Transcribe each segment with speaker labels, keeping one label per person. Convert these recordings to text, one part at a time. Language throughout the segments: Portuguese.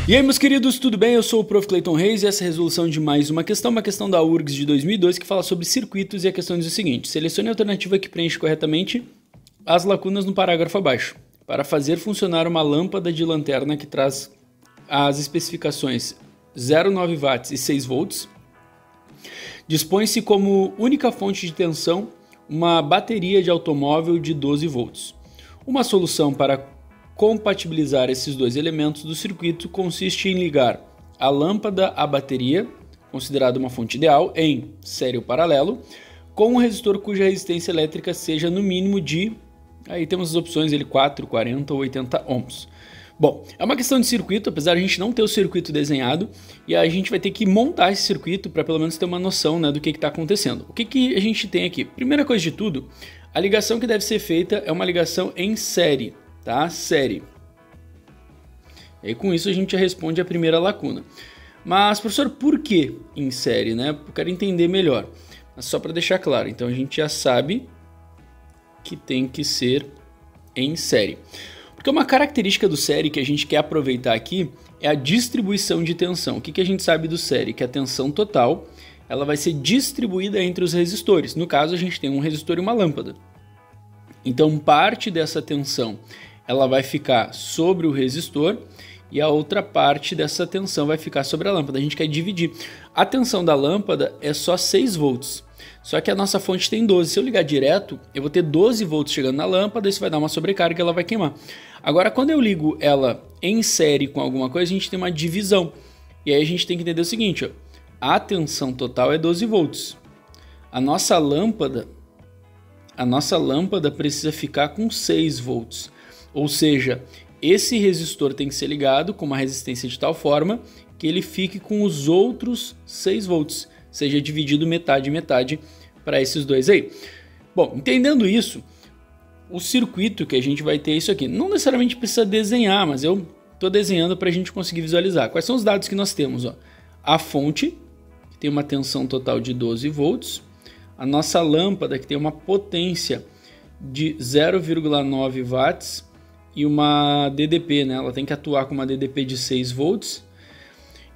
Speaker 1: E aí, meus queridos, tudo bem? Eu sou o Prof. Clayton Reis e essa é a resolução de mais uma questão da URGS de 2002 que fala sobre circuitos, e a questão diz o seguinte: selecione a alternativa que preenche corretamente as lacunas no parágrafo abaixo para fazer funcionar uma lâmpada de lanterna que traz as especificações 0,9 watts e 6 volts. Dispõe-se como única fonte de tensão uma bateria de automóvel de 12 volts. Uma solução para compatibilizar esses dois elementos do circuito consiste em ligar a lâmpada à bateria, considerada uma fonte ideal, em série ou paralelo, com um resistor cuja resistência elétrica seja no mínimo de... Aí temos as opções, 4, 40 ou 80 ohms. Bom, é uma questão de circuito, apesar de a gente não ter o circuito desenhado, e a gente vai ter que montar esse circuito para pelo menos ter uma noção, né, do que está acontecendo. O que a gente tem aqui? Primeira coisa de tudo, a ligação que deve ser feita é uma ligação em série, tá? Série. E aí, com isso a gente já responde a primeira lacuna. Mas, professor, por que em série, né? Eu quero entender melhor. Mas só para deixar claro, então a gente já sabe que tem que ser em série. Porque uma característica do série que a gente quer aproveitar aqui é a distribuição de tensão. O que a gente sabe do série? Que a tensão total ela vai ser distribuída entre os resistores. No caso, a gente tem um resistor e uma lâmpada. Então, parte dessa tensão ela vai ficar sobre o resistor e a outra parte dessa tensão vai ficar sobre a lâmpada. A gente quer dividir. A tensão da lâmpada é só 6 volts. Só que a nossa fonte tem 12. Se eu ligar direto, eu vou ter 12 volts chegando na lâmpada, isso vai dar uma sobrecarga e ela vai queimar. Agora, quando eu ligo ela em série com alguma coisa, a gente tem uma divisão. E aí a gente tem que entender o seguinte, ó. A tensão total é 12 volts. A nossa lâmpada precisa ficar com 6 volts. Ou seja, esse resistor tem que ser ligado com uma resistência de tal forma que ele fique com os outros 6 volts. Seja dividido metade e metade para esses dois aí. Bom, entendendo isso, o circuito que a gente vai ter é isso aqui. Não necessariamente precisa desenhar, mas eu estou desenhando para a gente conseguir visualizar. Quais são os dados que nós temos? Ó? A fonte, que tem uma tensão total de 12 volts. A nossa lâmpada, que tem uma potência de 0,9 watts e uma DDP, né? Ela tem que atuar com uma DDP de 6 volts.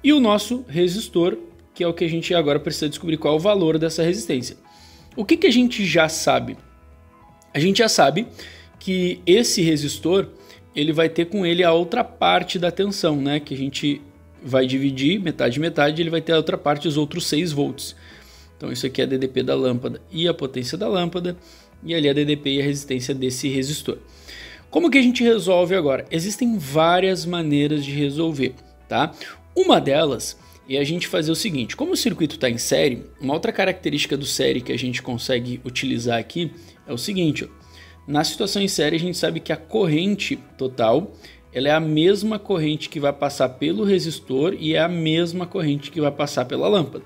Speaker 1: E o nosso resistor, que é o que a gente agora precisa descobrir qual é o valor dessa resistência. O que a gente já sabe? A gente já sabe que esse resistor ele vai ter com ele a outra parte da tensão, né? Que a gente vai dividir metade metade, ele vai ter a outra parte, os outros 6 volts. Então isso aqui é a DDP da lâmpada e a potência da lâmpada, e ali a DDP e a resistência desse resistor. Como que a gente resolve agora? Existem várias maneiras de resolver, tá? Uma delas é a gente fazer o seguinte: como o circuito está em série, uma outra característica do série que a gente consegue utilizar aqui é o seguinte, ó. Na situação em série a gente sabe que a corrente total ela é a mesma corrente que vai passar pelo resistor e é a mesma corrente que vai passar pela lâmpada.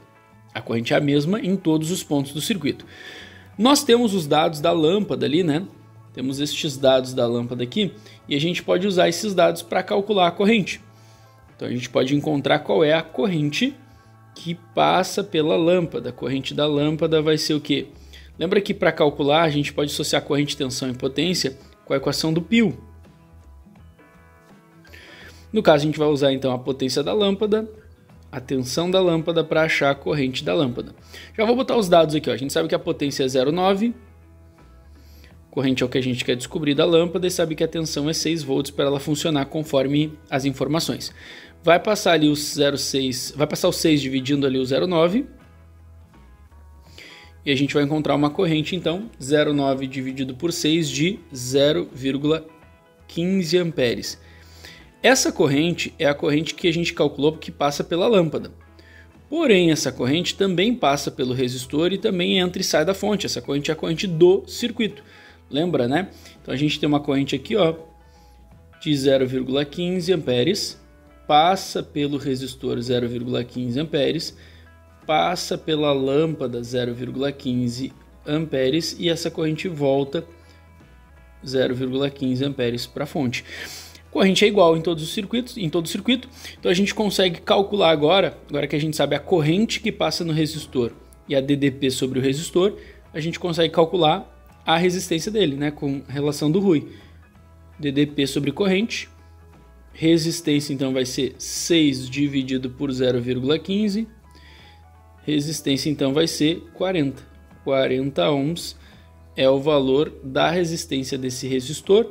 Speaker 1: A corrente é a mesma em todos os pontos do circuito. Nós temos os dados da lâmpada ali, né? Temos estes dados da lâmpada aqui e a gente pode usar esses dados para calcular a corrente. Então a gente pode encontrar qual é a corrente que passa pela lâmpada. A corrente da lâmpada vai ser o quê? Lembra que para calcular a gente pode associar corrente, tensão e potência com a equação do π. No caso a gente vai usar então a potência da lâmpada, a tensão da lâmpada para achar a corrente da lâmpada. Já vou botar os dados aqui, ó. A gente sabe que a potência é 0,9, corrente é o que a gente quer descobrir da lâmpada e sabe que a tensão é 6 volts para ela funcionar conforme as informações. Vai passar ali o 0,6, vai passar o 6 dividindo ali o 0,9 e a gente vai encontrar uma corrente então 0,9 dividido por 6 de 0,15 amperes. Essa corrente é a corrente que a gente calculou que passa pela lâmpada. Porém, essa corrente também passa pelo resistor e também entra e sai da fonte. Essa corrente é a corrente do circuito. Lembra, né? Então a gente tem uma corrente aqui, ó, de 0,15 amperes, passa pelo resistor 0,15 amperes, passa pela lâmpada 0,15 amperes e essa corrente volta 0,15 amperes para a fonte. A corrente é igual em todos os circuitos, em todo o circuito, então a gente consegue calcular agora que a gente sabe a corrente que passa no resistor e a DDP sobre o resistor, a gente consegue calcular a resistência dele, né, com relação do Rui. DDP sobre corrente, Resistência, então, vai ser 6 dividido por 0,15. Resistência, então, vai ser 40. 40 ohms é o valor da resistência desse resistor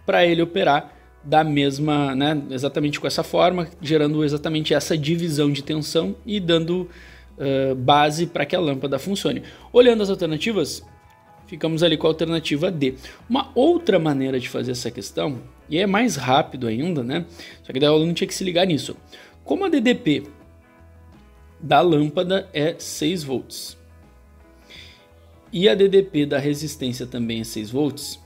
Speaker 1: para ele operar da mesma, né, exatamente com essa forma, gerando exatamente essa divisão de tensão e dando base para que a lâmpada funcione. Olhando as alternativas, ficamos ali com a alternativa D. Uma outra maneira de fazer essa questão, e é mais rápido ainda, né? Só que daí o aluno tinha que se ligar nisso. Como a DDP da lâmpada é 6 volts e a DDP da resistência também é 6 volts,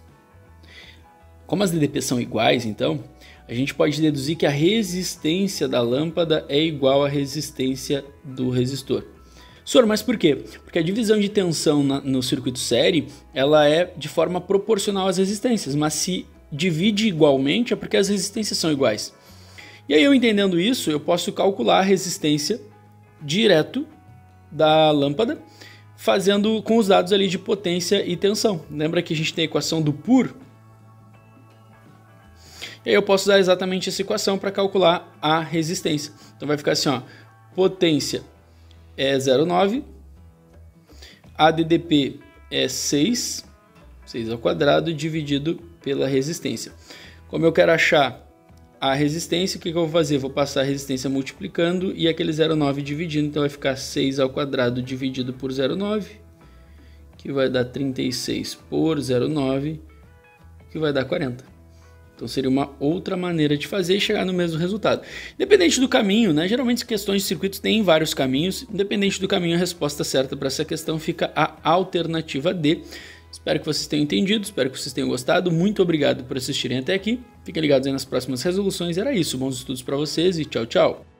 Speaker 1: como as DDPs são iguais, então, a gente pode deduzir que a resistência da lâmpada é igual à resistência do resistor. Senhor, mas por quê? Porque a divisão de tensão no circuito série, ela é de forma proporcional às resistências, mas se divide igualmente é porque as resistências são iguais. E aí, eu entendendo isso, eu posso calcular a resistência direto da lâmpada, fazendo com os dados ali de potência e tensão. Lembra que a gente tem a equação do PUR? E aí eu posso usar exatamente essa equação para calcular a resistência. Então vai ficar assim, ó, potência é 0,9, a DDP é 6 ao quadrado dividido pela resistência. Como eu quero achar a resistência, o que eu vou fazer? Vou passar a resistência multiplicando e aquele 0,9 dividindo, então vai ficar 6 ao quadrado dividido por 0,9, que vai dar 36 por 0,9, que vai dar 40. Então seria uma outra maneira de fazer e chegar no mesmo resultado. Independente do caminho, né? Geralmente as questões de circuitos têm vários caminhos. Independente do caminho, a resposta certa para essa questão fica a alternativa D. Espero que vocês tenham entendido, espero que vocês tenham gostado. Muito obrigado por assistirem até aqui. Fiquem ligados aí nas próximas resoluções. Era isso, bons estudos para vocês e tchau, tchau.